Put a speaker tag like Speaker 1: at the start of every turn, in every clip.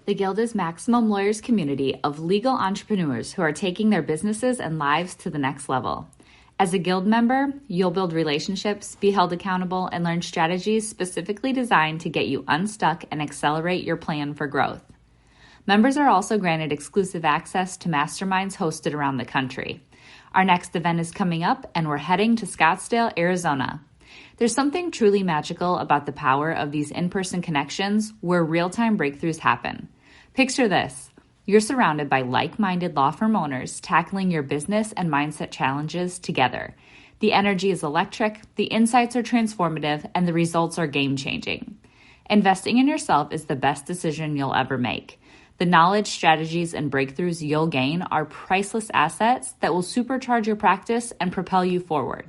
Speaker 1: The Guild is Maximum Lawyers' community of legal entrepreneurs who are taking their businesses and lives to the next level. As a Guild member, you'll build relationships, be held accountable, and learn strategies specifically designed to get you unstuck and accelerate your plan for growth. Members are also granted exclusive access to masterminds hosted around the country. Our next event is coming up, and we're heading to Scottsdale, Arizona. There's something truly magical about the power of these in-person connections where real-time breakthroughs happen. Picture this. You're surrounded by like-minded law firm owners tackling your business and mindset challenges together. The energy is electric, the insights are transformative, and the results are game-changing. Investing in yourself is the best decision you'll ever make. The knowledge, strategies, and breakthroughs you'll gain are priceless assets that will supercharge your practice and propel you forward.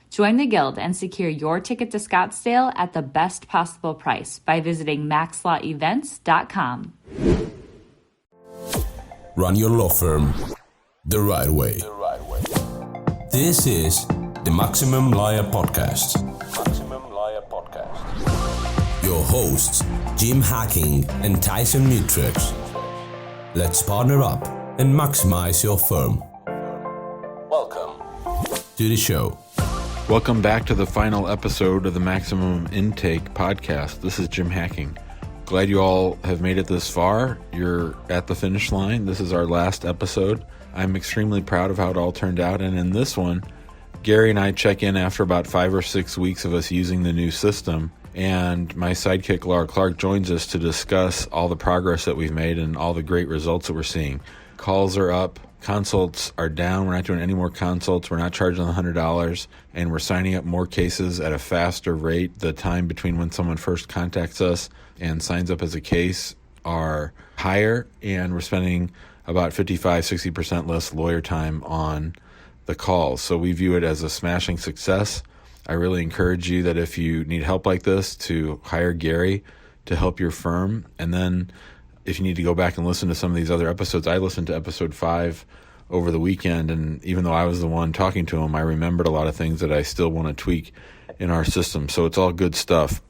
Speaker 1: Join the Guild and secure your ticket to Scottsdale at the best possible price by visiting maxlawevents.com.
Speaker 2: Run your law firm the right way. This is the Maximum Lawyer Podcast. Your hosts, Jim Hacking and Tyson Mutrux. Let's partner up and maximize your firm. Welcome to the show.
Speaker 3: Welcome back to the final episode of the Maximum Intake Podcast. This is Jim Hacking. Glad you all have made it this far. You're at the finish line. This is our last episode. I'm extremely proud of how it all turned out. And in this one, Gary and I check in after about 5 or 6 weeks of us using the new system. And my sidekick, Laura Clark, joins us to discuss all the progress that we've made and all the great results that we're seeing. Calls are up. Consults are down. We're not doing any more consults. We're not charging $100. And we're signing up more cases at a faster rate. The time between when someone first contacts us and signs up as a case are higher. And we're spending about 55-60% less lawyer time on the calls. So we view it as a smashing success. I really encourage you that if you need help like this, to hire Gary to help your firm. And then if you need to go back and listen to some of these other episodes, I listened to episode 5 over the weekend, and even though I was the one talking to him, I remembered a lot of things that I still want to tweak in our system. So it's all good stuff.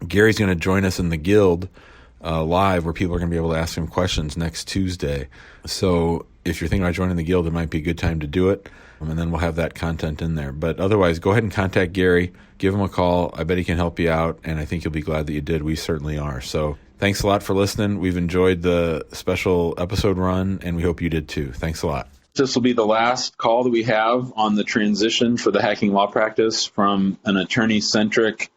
Speaker 3: Gary's going to join us in the Guild live, where people are going to be able to ask him questions next Tuesday. So if you're thinking about joining the Guild, it might be a good time to do it, and then we'll have that content in there. But otherwise, go ahead and contact Gary. Give him a call. I bet he can help you out, and I think you'll be glad that you did. We certainly are. So thanks a lot for listening. We've enjoyed the special episode run, and we hope you did too. Thanks a lot. This will be the last call that we have on the transition for the hacking law practice from an attorney-centric,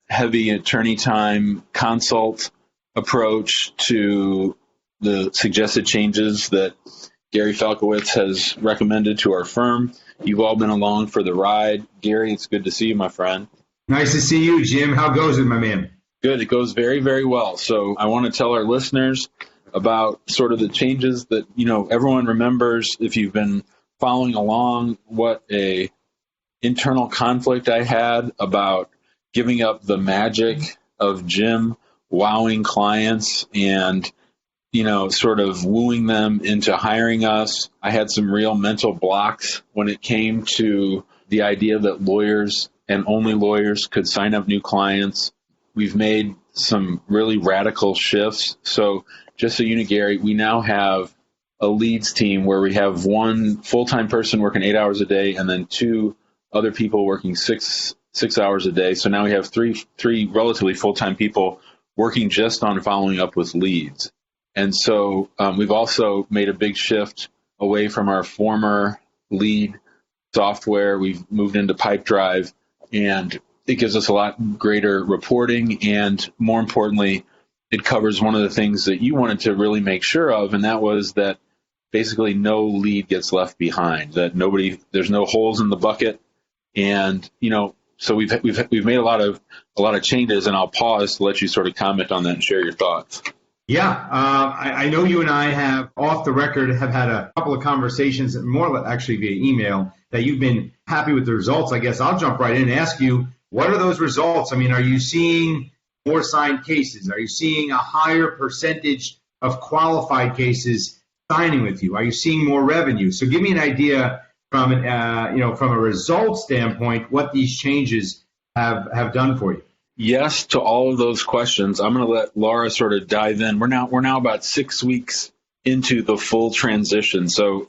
Speaker 3: heavy attorney time consult approach to the suggested changes that Gary Falkowitz has recommended to our firm. You've all been along for the ride. Gary, it's good to see you, my friend.
Speaker 4: Nice to see you, Jim. How goes it, my man?
Speaker 3: Good. It goes very, very well. So I want to tell our listeners about sort of the changes that, everyone remembers, if you've been following along, what a internal conflict I had about giving up the magic of Jim wowing clients and, sort of wooing them into hiring us. I had some real mental blocks when it came to the idea that lawyers and only lawyers could sign up new clients. We've made some really radical shifts. So just so you know, Gary, we now have a leads team where we have one full-time person working 8 hours a day and then 2 other people working six hours a day. So now we have three relatively full-time people working just on following up with leads. And so we've also made a big shift away from our former lead software. We've moved into Pipedrive, and it gives us a lot greater reporting, and more importantly, it covers one of the things that you wanted to really make sure of, and that was that basically no lead gets left behind, that there's no holes in the bucket. And, so we've made a lot of changes, and I'll pause to let you sort of comment on that and share your thoughts.
Speaker 4: Yeah, I know you and I have, off the record, have had a couple of conversations, more actually via email, that you've been happy with the results. I guess I'll jump right in and ask you, what are those results? I mean, are you seeing more signed cases? Are you seeing a higher percentage of qualified cases signing with you? Are you seeing more revenue? So give me an idea from a result standpoint, what these changes have done for you.
Speaker 3: yes to all of those questions. I'm going to let Laura sort of dive in. We're now about 6 weeks into the full transition. So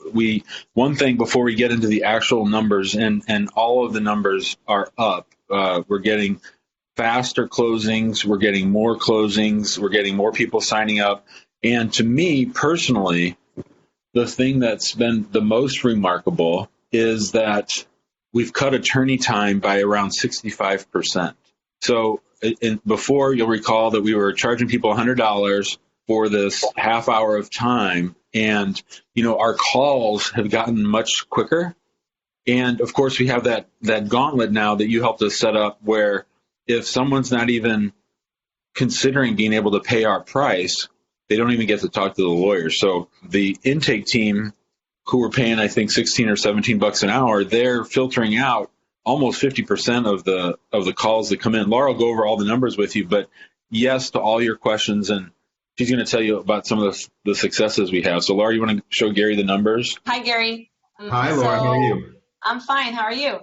Speaker 3: one thing before we get into the actual numbers, and all of the numbers are up. We're getting faster closings. We're getting more closings. We're getting more people signing up. And to me personally, the thing that's been the most remarkable is that we've cut attorney time by around 65%. So before, you'll recall that we were charging people $100 for this half hour of time. And, our calls have gotten much quicker. And of course, we have that gauntlet now that you helped us set up, where if someone's not even considering being able to pay our price, they don't even get to talk to the lawyer. So the intake team, who were paying, I think, $16 or $17 an hour, they're filtering out almost 50% of the calls that come in. Laura will go over all the numbers with you, but yes to all your questions, and she's going to tell you about some of the successes we have. So Laura, you want to show Gary the numbers?
Speaker 5: Hi, Gary.
Speaker 4: Hi, Laura. How are you?
Speaker 5: I'm fine. How are you?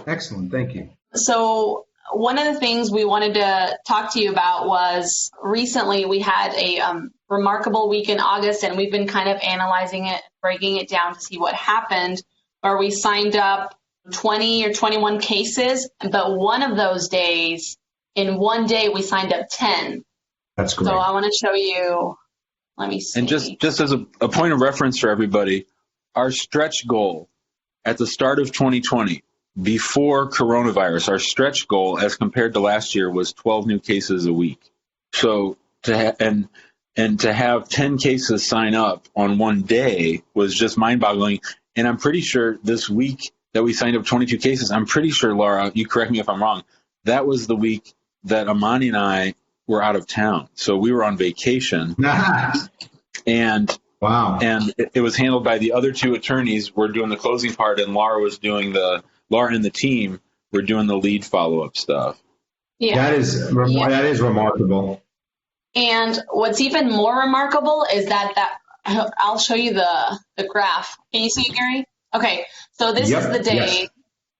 Speaker 4: Excellent. Thank you.
Speaker 5: So one of the things we wanted to talk to you about was recently we had a remarkable week in August, and we've been kind of analyzing it, breaking it down to see what happened, where we signed up 20 or 21 cases, but one of those days, in one day, we signed up 10.
Speaker 4: That's great.
Speaker 5: So I want to show you, let me see.
Speaker 3: And just as a point of reference for everybody, our stretch goal at the start of 2020, before coronavirus, our stretch goal as compared to last year was 12 new cases a week. So to have 10 cases sign up on one day was just mind-boggling. And I'm pretty sure this week that we signed up 22 cases, I'm pretty sure, Laura, you correct me if I'm wrong, that was the week that Amani and I were out of town. So we were on vacation. And wow. And it was handled by the other two attorneys. We're doing the closing part, and Laura and the team were doing the lead follow-up stuff.
Speaker 5: Yeah.
Speaker 4: That is remarkable.
Speaker 5: And what's even more remarkable is that I'll show you the graph. Can you see it, Gary? Okay. So this is the day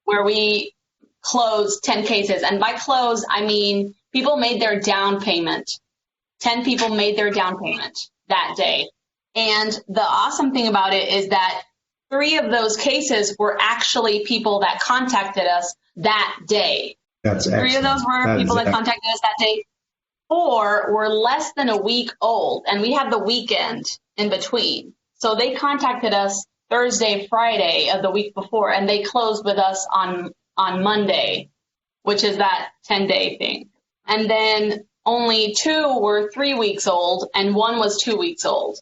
Speaker 5: where we closed 10 cases. And by close, I mean people made their down payment. 10 people made their down payment that day. And the awesome thing about it is that 3 of those cases were actually people that contacted us that day.
Speaker 4: That's
Speaker 5: 3 of those were people that contacted us that day. 4 were less than a week old, and we had the weekend in between. So they contacted us Thursday, Friday of the week before, and they closed with us on Monday, which is that 10-day thing. And then only 2 were 3 weeks old, and 1 was 2 weeks old.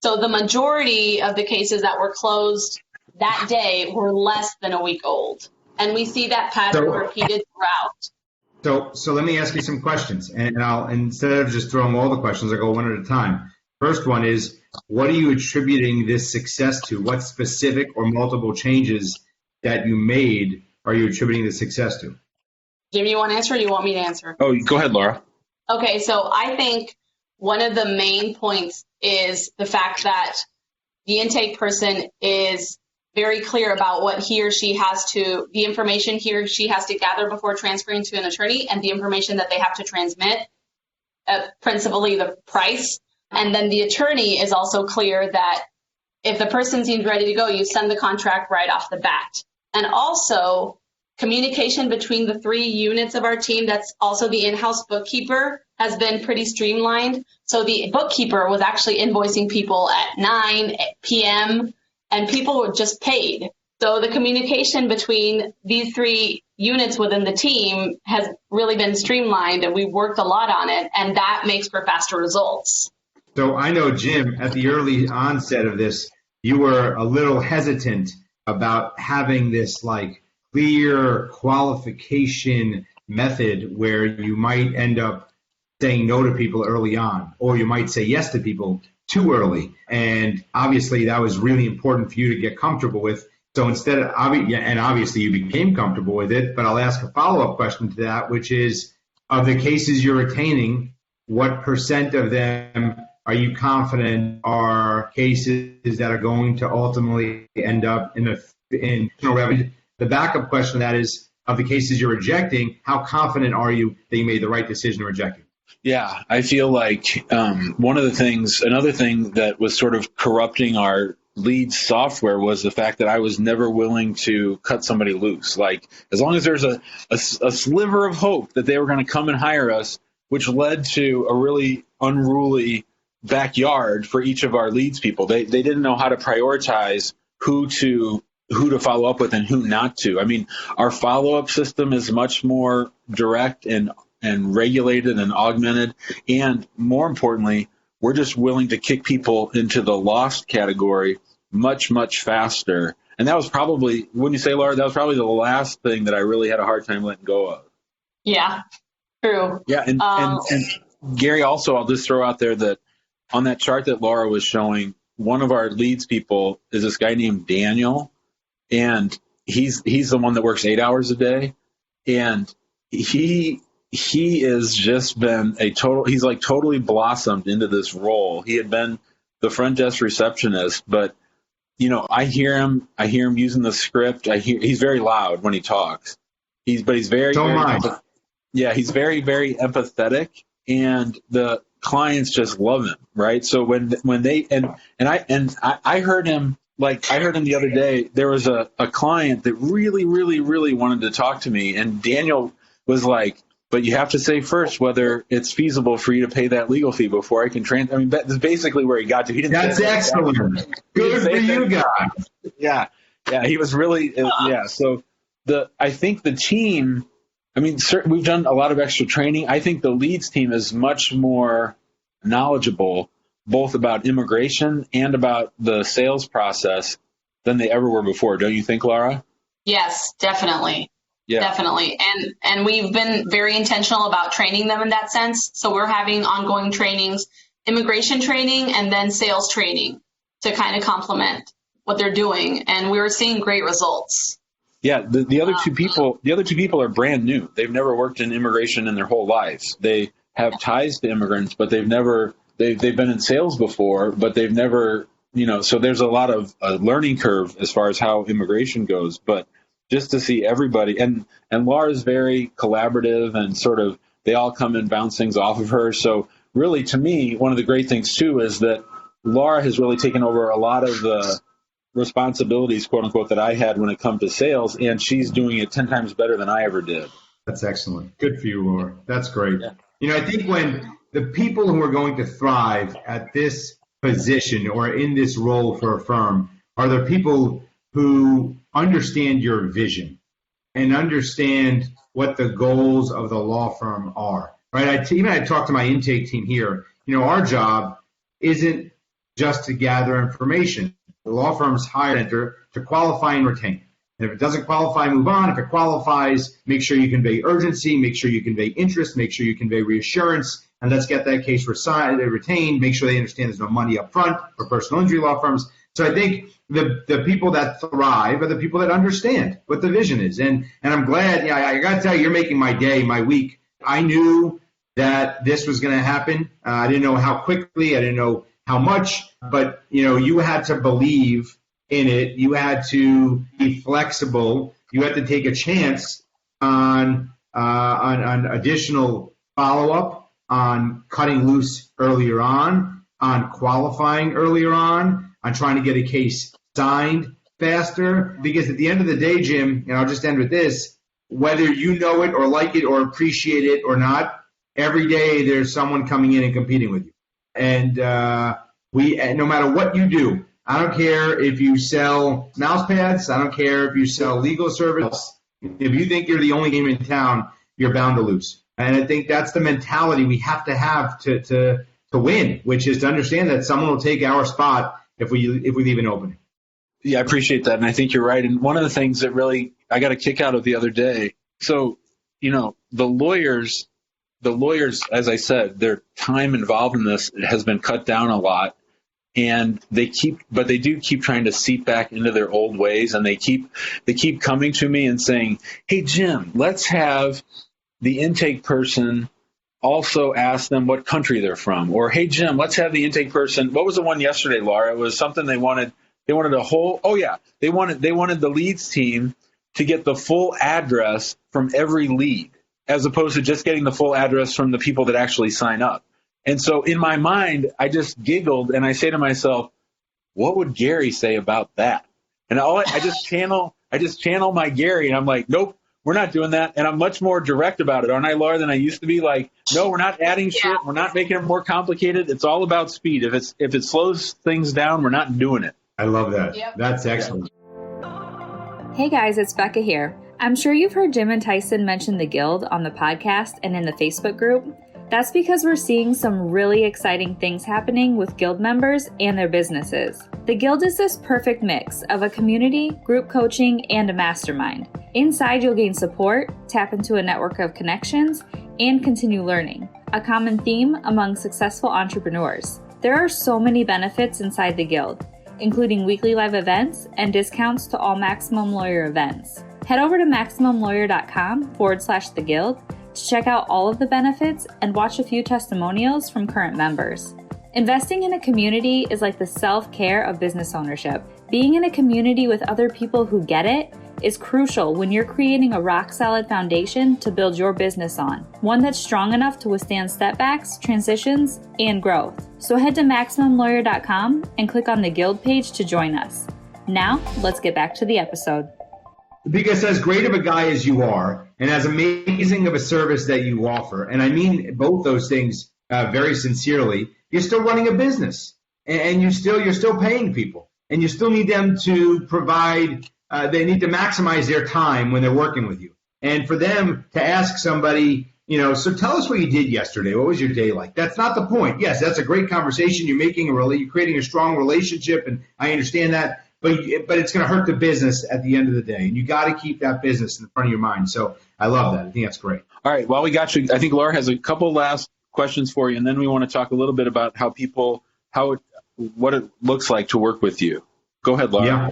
Speaker 5: So the majority of the cases that were closed that day were less than a week old. And we see that pattern repeated throughout.
Speaker 4: So let me ask you some questions, and I'll, instead of just throwing all the questions, I'll go one at a time. First one is, what are you attributing this success to? What specific or multiple changes that you made are you attributing the success to?
Speaker 5: Jim, you want to answer or you want me to answer?
Speaker 3: Oh, go ahead, Laura.
Speaker 5: Okay, so I think one of the main points is the fact that the intake person is very clear about what he or she has to, the information he or she has to gather before transferring to an attorney, and the information that they have to transmit, principally the price. And then the attorney is also clear that if the person seems ready to go, you send the contract right off the bat. And also, communication between the 3 units of our team, that's also the in-house bookkeeper, has been pretty streamlined. So the bookkeeper was actually invoicing people at 9 p.m., and people were just paid. So the communication between these 3 units within the team has really been streamlined, and we've worked a lot on it, and that makes for faster results.
Speaker 4: So I know, Jim, at the early onset of this, you were a little hesitant about having this clear qualification method where you might end up saying no to people early on, or you might say yes to people too early. And obviously that was really important for you to get comfortable with. So instead of, and obviously you became comfortable with it, but I'll ask a follow-up question to that, which is, of the cases you're retaining, what % of them are you confident are cases that are going to ultimately end up in revenue? The backup question to that is, of the cases you're rejecting, how confident are you that you made the right decision in rejecting?
Speaker 3: Yeah, I feel like another thing that was sort of corrupting our leads software was the fact that I was never willing to cut somebody loose. Like, as long as there's a sliver of hope that they were going to come and hire us, which led to a really unruly backyard for each of our leads people. They didn't know how to prioritize who to follow up with and who not to. I mean, our follow-up system is much more direct and regulated and augmented. And more importantly, we're just willing to kick people into the lost category much, much faster. And that was probably, wouldn't you say, Laura, that was probably the last thing that I really had a hard time letting go of.
Speaker 5: Yeah, true.
Speaker 3: Yeah, and Gary, also, I'll just throw out there that on that chart that Laura was showing, one of our leads people is this guy named Daniel, and he's the one that works 8 hours a day, and he has just been he's like totally blossomed into this role. He had been the front desk receptionist, but I hear him using the script. He's very loud when he talks. He's very, he's very, very empathetic, and the clients just love him, right? So when they I heard him the other day. There was a client that really, really, really wanted to talk to me, and Daniel was like, but you have to say first whether it's feasible for you to pay that legal fee before I can transfer. I mean, that's basically where he got to. He didn't.
Speaker 4: That's excellent. Good for you guys.
Speaker 3: Yeah, he was really So I think the team. I mean, we've done a lot of extra training. I think the leads team is much more knowledgeable, both about immigration and about the sales process, than they ever were before. Don't you think, Laura?
Speaker 5: Yes, definitely.
Speaker 3: Yeah.
Speaker 5: Definitely. And we've been very intentional about training them in that sense. So we're having ongoing trainings, immigration training, and then sales training to kind of complement what they're doing. And we're seeing great results.
Speaker 3: Yeah. The other two people are brand new. They've never worked in immigration in their whole lives. They have ties to immigrants, but they've been in sales before, but they've never, so there's a lot of learning curve as far as how immigration goes. But just to see everybody, and Laura's very collaborative, and sort of they all come and bounce things off of her. So really, to me, one of the great things too is that Laura has really taken over a lot of the responsibilities, quote unquote, that I had when it comes to sales, and she's doing it 10 times better than I ever did.
Speaker 4: That's excellent. Good for you, Laura. That's great. Yeah. I think when the people who are going to thrive at this position or in this role for a firm are the people who understand your vision and understand what the goals of the law firm are, right? I talk to my intake team here. Our job isn't just to gather information. The law firm's hired to qualify and retain. And if it doesn't qualify, move on. If it qualifies, make sure you convey urgency, make sure you convey interest, make sure you convey reassurance, and let's get that case retained. Make sure they understand there's no money up front for personal injury law firms. So I think the people that thrive are the people that understand what the vision is. And I'm glad, I got to tell you, you're making my day, my week. I knew that this was going to happen. I didn't know how quickly, I didn't know how much, but you had to believe in it. You had to be flexible. You had to take a chance on additional follow-up, on cutting loose earlier on qualifying earlier on trying to get a case signed faster. Because at the end of the day, Jim, and I'll just end with this, whether you know it or like it or appreciate it or not, every day there's someone coming in and competing with you. And no matter what you do, I don't care if you sell mouse pads, I don't care if you sell legal service. If you think you're the only game in town, you're bound to lose. And I think that's the mentality we have to win, which is to understand that someone will take our spot if we leave an opening.
Speaker 3: Yeah, I appreciate that. And I think you're right. And one of the things that really I got a kick out of the other day, so, the lawyers, as I said, their time involved in this has been cut down a lot. And they do keep trying to seep back into their old ways. And they keep coming to me and saying, hey, Jim, let's have the intake person also ask them what country they're from. Or, hey, Jim, let's have the intake person. What was the one yesterday, Laura? It was something they wanted a whole, they wanted the leads team to get the full address from every lead, as opposed to just getting the full address from the people that actually sign up. And so in my mind, I just giggled and I say to myself, what would Gary say about that? And I just channel my Gary, and I'm like, nope, we're not doing that. And I'm much more direct about it, aren't I, Laura, than I used to be? Like, no, we're not adding shit. We're not making it more complicated. It's all about speed. If it slows things down, we're not doing it.
Speaker 4: I love that.
Speaker 5: Yep.
Speaker 4: That's excellent.
Speaker 1: Hey guys, it's Becca here. I'm sure you've heard Jim and Tyson mention the Guild on the podcast and in the Facebook group. That's because we're seeing some really exciting things happening with Guild members and their businesses. The Guild is this perfect mix of a community, group coaching, and a mastermind. Inside, you'll gain support, tap into a network of connections, and continue learning, a common theme among successful entrepreneurs. There are so many benefits inside the Guild, including weekly live events and discounts to all Maximum Lawyer events. Head over to MaximumLawyer.com/the Guild to check out all of the benefits and watch a few testimonials from current members. Investing in a community is like the self-care of business ownership. Being in a community with other people who get it is crucial when you're creating a rock-solid foundation to build your business on, one that's strong enough to withstand setbacks, transitions, and growth. So head to MaximumLawyer.com and click on the Guild page to join us. Now, let's get back to the episode.
Speaker 4: Because as great of a guy as you are, and as amazing of a service that you offer, and I mean both those things very sincerely, you're still running a business, and you're still paying people, and you still need them to provide. They need to maximize their time when they're working with you, and for them to ask somebody, so tell us what you did yesterday. What was your day like? That's not the point. Yes, that's a great conversation. You're creating a strong relationship, and I understand that. But it's going to hurt the business at the end of the day, and you got to keep that business in front of your mind. So I love that. I think that's great.
Speaker 3: All right. Well, we got you. I think Laura has a couple last questions for you, and then we want to talk a little bit about what it looks like to work with you. Go ahead, Laura.
Speaker 4: Yeah.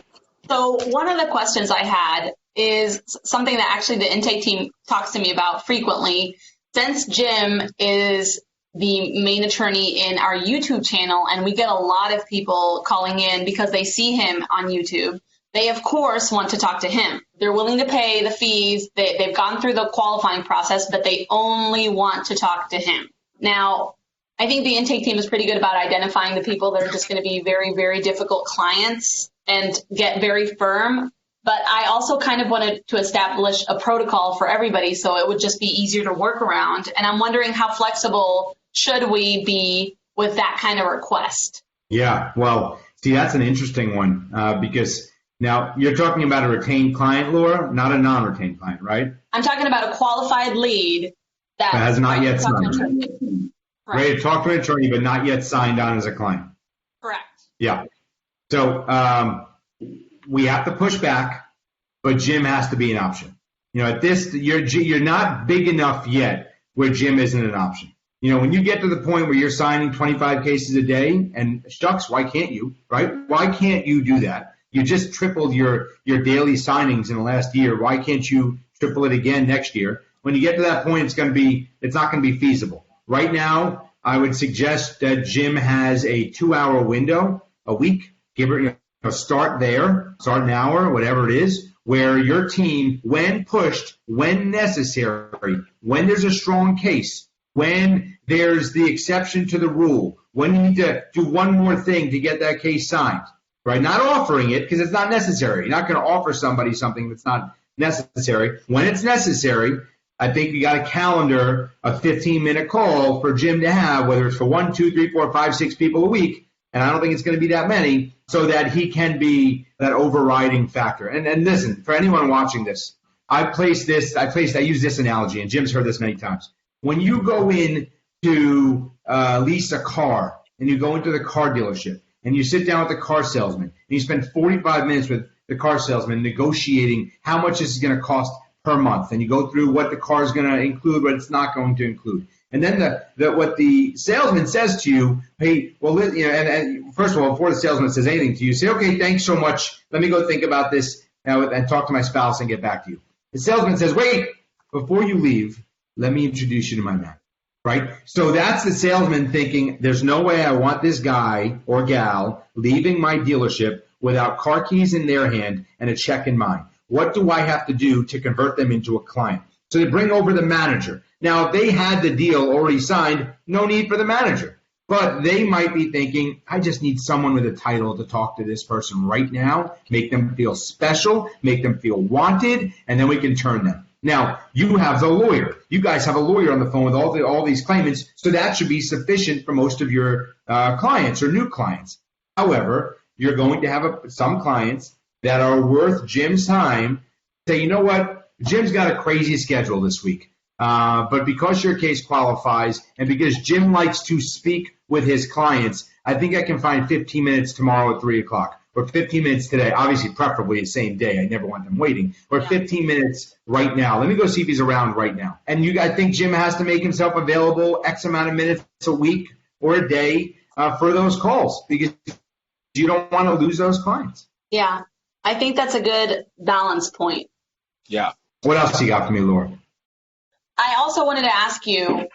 Speaker 5: So one of the questions I had is something that actually the intake team talks to me about frequently. Since Jim is the main attorney in our YouTube channel, and we get a lot of people calling in because they see him on YouTube, they, of course, want to talk to him. They're willing to pay the fees. They've gone through the qualifying process, but they only want to talk to him. Now, I think the intake team is pretty good about identifying the people that are just going to be very, very difficult clients and get very firm. But I also kind of wanted to establish a protocol for everybody so it would just be easier to work around. And I'm wondering how flexible should we be with that kind of request?
Speaker 4: Yeah, well, see, that's an interesting one because now you're talking about a retained client, Laura, not a non-retained client, right?
Speaker 5: I'm talking about a qualified lead that
Speaker 4: has not yet signed. Ready to talk to an attorney, but not yet signed on as a client.
Speaker 5: Correct.
Speaker 4: Yeah. So we have to push back, but Jim has to be an option. At this, you're not big enough yet where Jim isn't an option. When you get to the point where you're signing 25 cases a day, and shucks, why can't you, right? Why can't you do that? You just tripled your daily signings in the last year. Why can't you triple it again next year? When you get to that point, it's not going to be feasible. Right now, I would suggest that Jim has a 2-hour window a week. Start there, start an hour, whatever it is, where your team, when pushed, when necessary, when there's a strong case, when there's the exception to the rule, when you need to do one more thing to get that case signed, right? Not offering it because it's not necessary. You're not going to offer somebody something that's not necessary. When it's necessary, I think you got to calendar a 15-minute call for Jim to have, whether it's for 1, 2, 3, 4, 5, 6 people a week, and I don't think it's going to be that many, so that he can be that overriding factor. And listen, for anyone watching this, I use this analogy, and Jim's heard this many times. When you go in to lease a car, and you go into the car dealership, and you sit down with the car salesman, and you spend 45 minutes with the car salesman negotiating how much this is going to cost per month, and you go through what the car is going to include, what it's not going to include. And then what the salesman says to you, hey, well, and first of all, before the salesman says anything to you, say, okay, thanks so much. Let me go think about this and talk to my spouse and get back to you. The salesman says, wait, before you leave, let me introduce you to my man, right? So that's the salesman thinking, there's no way I want this guy or gal leaving my dealership without car keys in their hand and a check in mine. what do I have to do to convert them into a client? So they bring over the manager. Now, if they had the deal already signed, no need for the manager. But they might be thinking, I just need someone with a title to talk to this person right now, make them feel special, make them feel wanted, and then we can turn them. Now, you have the lawyer. You guys have a lawyer on the phone with all these claimants, so that should be sufficient for most of your clients or new clients. However, you're going to have some clients that are worth Jim's time. Say, you know what, Jim's got a crazy schedule this week. But because your case qualifies and because Jim likes to speak with his clients, I think I can find 15 minutes tomorrow at 3 o'clock or 15 minutes today, obviously preferably the same day. I never want them waiting. Or 15 minutes right now. Let me go see if he's around right now. And I think Jim has to make himself available X amount of minutes a week or a day for those calls because you don't want to lose those clients.
Speaker 5: Yeah, I think that's a good balance point.
Speaker 3: Yeah.
Speaker 4: What else you got for me, Laura?
Speaker 5: I also wanted to ask you,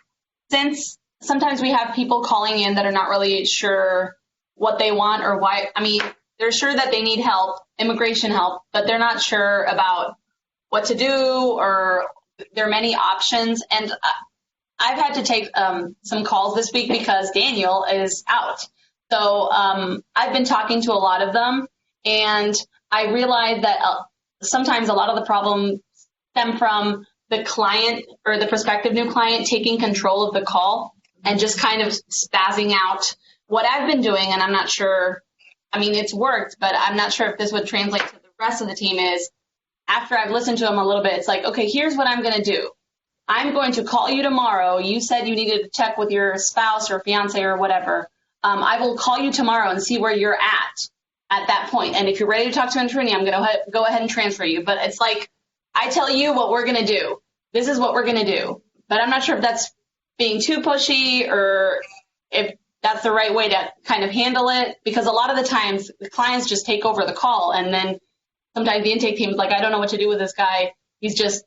Speaker 5: since sometimes we have people calling in that are not really sure what they want or why. I mean, they're sure that they need help, immigration help, but they're not sure about what to do or there are many options. And I've had to take some calls this week because Daniel is out. So I've been talking to a lot of them, and I realized that sometimes a lot of the problems stem from the client or the prospective new client taking control of the call and just kind of spazzing out. What I've been doing, and I'm not sure, I mean, it's worked, but I'm not sure if this would translate to the rest of the team, is after I've listened to them a little bit, it's like, okay, here's what I'm going to do. I'm going to call you tomorrow. You said you needed to check with your spouse or fiance or whatever. I will call you tomorrow and see where you're at that point. And if you're ready to talk to an attorney, I'm going to go ahead and transfer you. But it's like, I tell you what we're going to do. This is what we're going to do. But I'm not sure if that's being too pushy or if that's the right way to kind of handle it. Because a lot of the times the clients just take over the call. And then sometimes the intake team is like, I don't know what to do with this guy. He's just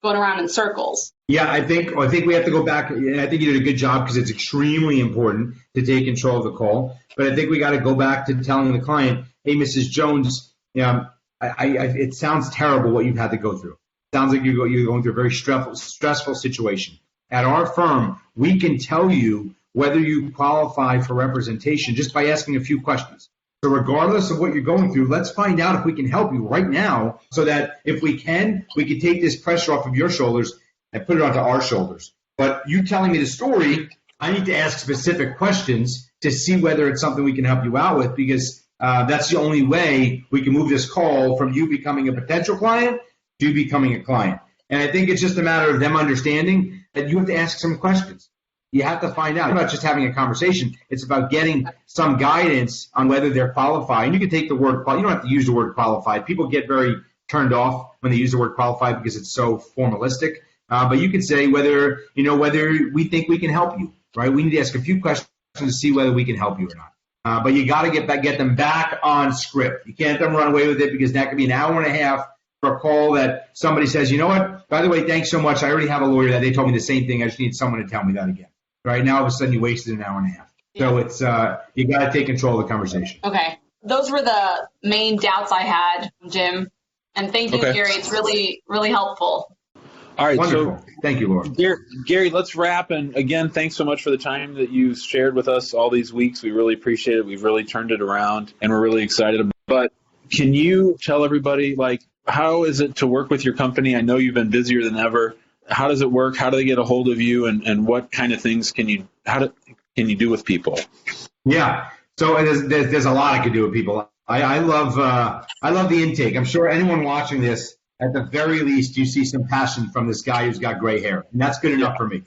Speaker 5: going around in circles.
Speaker 4: Yeah, I think we have to go back, and I think you did a good job because it's extremely important to take control of the call. But I think we got to go back to telling the client, hey, Mrs. Jones, it sounds terrible what you've had to go through. It sounds like you're going through a very stressful situation. At our firm, we can tell you whether you qualify for representation just by asking a few questions. So regardless of what you're going through, let's find out if we can help you right now so that if we can take this pressure off of your shoulders and put it onto our shoulders. But you telling me the story, I need to ask specific questions to see whether it's something we can help you out with because that's the only way we can move this call from you becoming a potential client to becoming a client. And I think it's just a matter of them understanding that you have to ask some questions. You have to find out. It's not just having a conversation. It's about getting some guidance on whether they're qualified. And you can take the word qualified. You don't have to use the word qualified. People get very turned off when they use the word qualified because it's so formalistic. But you can say whether we think we can help you, right? We need to ask a few questions to see whether we can help you or not. But you got to get them back on script. You can't let them run away with it because that could be an hour and a half for a call that somebody says, you know what, by the way, thanks so much. I already have a lawyer that they told me the same thing. I just need someone to tell me that again. Right now, all of a sudden, you wasted an hour and a half. So it's you got to take control of the conversation.
Speaker 5: Okay. Those were the main doubts I had, Jim. And thank you, Gary. It's really, really helpful.
Speaker 3: All right.
Speaker 4: Wonderful.
Speaker 3: So,
Speaker 4: thank you, Laura.
Speaker 3: Gary, let's wrap. And again, thanks so much for the time that you shared with us all these weeks. We really appreciate it. We've really turned it around, and we're really excited about it. But can you tell everybody, how is it to work with your company? I know you've been busier than ever. How does it work? How do they get a hold of you? And what kind of things can you do with people? Yeah.
Speaker 4: So there's a lot I could do with people. I love the intake. I'm sure anyone watching this, at the very least, you see some passion from this guy who's got gray hair. And that's good enough for me.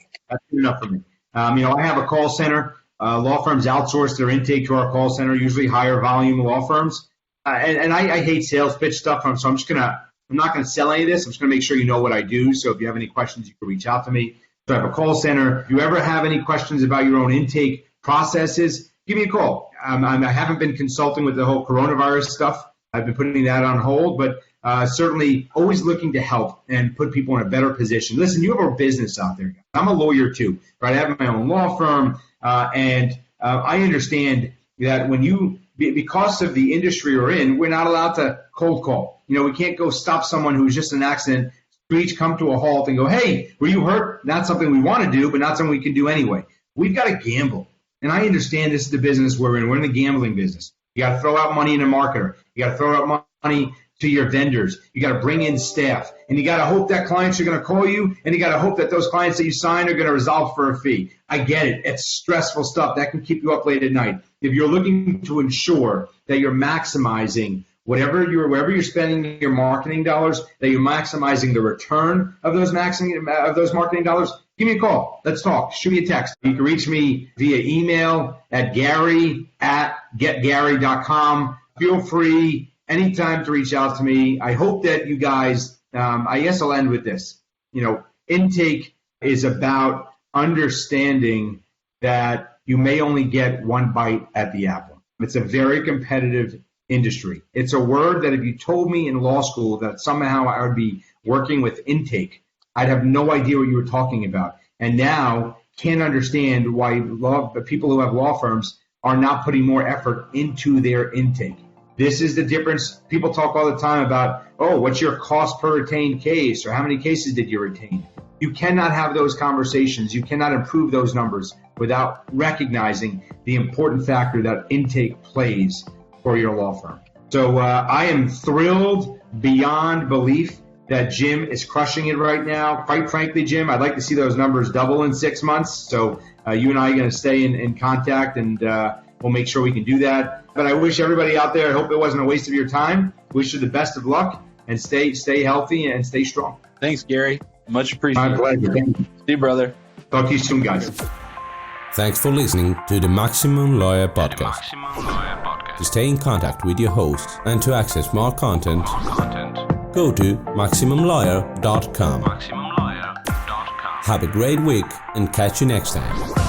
Speaker 4: I have a call center. Law firms outsource their intake to our call center, usually higher volume law firms. And I hate sales pitch stuff. So I'm not going to sell any of this. I'm just going to make sure you know what I do. So if you have any questions, you can reach out to me. So I have a call center. If you ever have any questions about your own intake processes, give me a call. I haven't been consulting with the whole coronavirus stuff. I've been putting that on hold, but certainly always looking to help and put people in a better position. Listen, you have a business out there. I'm a lawyer too, right? I have my own law firm, and I understand that when you because of the industry we're in, we're not allowed to cold call. We can't go stop someone who's just in an accident, screech, come to a halt and go, hey, were you hurt? Not something we want to do, but not something we can do anyway. We've got to gamble. And I understand this is the business we're in. We're in the gambling business. You got to throw out money in a marketer. You got to throw out money to your vendors. You got to bring in staff. And you got to hope that clients are going to call you. And you got to hope that those clients that you sign are going to resolve for a fee. I get it. It's stressful stuff. That can keep you up late at night. If you're looking to ensure that you're maximizing wherever you're spending your marketing dollars, that you're maximizing the return of those marketing dollars, give me a call. Let's talk. Shoot me a text. You can reach me via email at gary@getgary.com. Feel free anytime to reach out to me. I hope that you guys, I guess I'll end with this. Intake is about understanding that you may only get one bite at the apple. It's a very competitive industry. It's a word that if you told me in law school that somehow I would be working with intake, I'd have no idea what you were talking about. And now can't understand why people who have law firms are not putting more effort into their intake. This is the difference. People talk all the time about, what's your cost per retained case, or how many cases did you retain? You cannot have those conversations. You cannot improve those numbers without recognizing the important factor that intake plays for your law firm. So I am thrilled beyond belief that Jim is crushing it right now. Quite frankly, Jim, I'd like to see those numbers double in 6 months. So you and I are going to stay in contact, and we'll make sure we can do that. But I wish everybody out there, I hope it wasn't a waste of your time. Wish you the best of luck, and stay healthy and stay strong.
Speaker 6: Thanks, Gary. Much appreciated.
Speaker 4: My pleasure.
Speaker 6: See you, brother.
Speaker 4: Talk to you soon, guys.
Speaker 2: Thanks for listening to the Maximum Lawyer Podcast. To stay in contact with your host and to access more content, go to MaximumLawyer.com. Have a great week and catch you next time.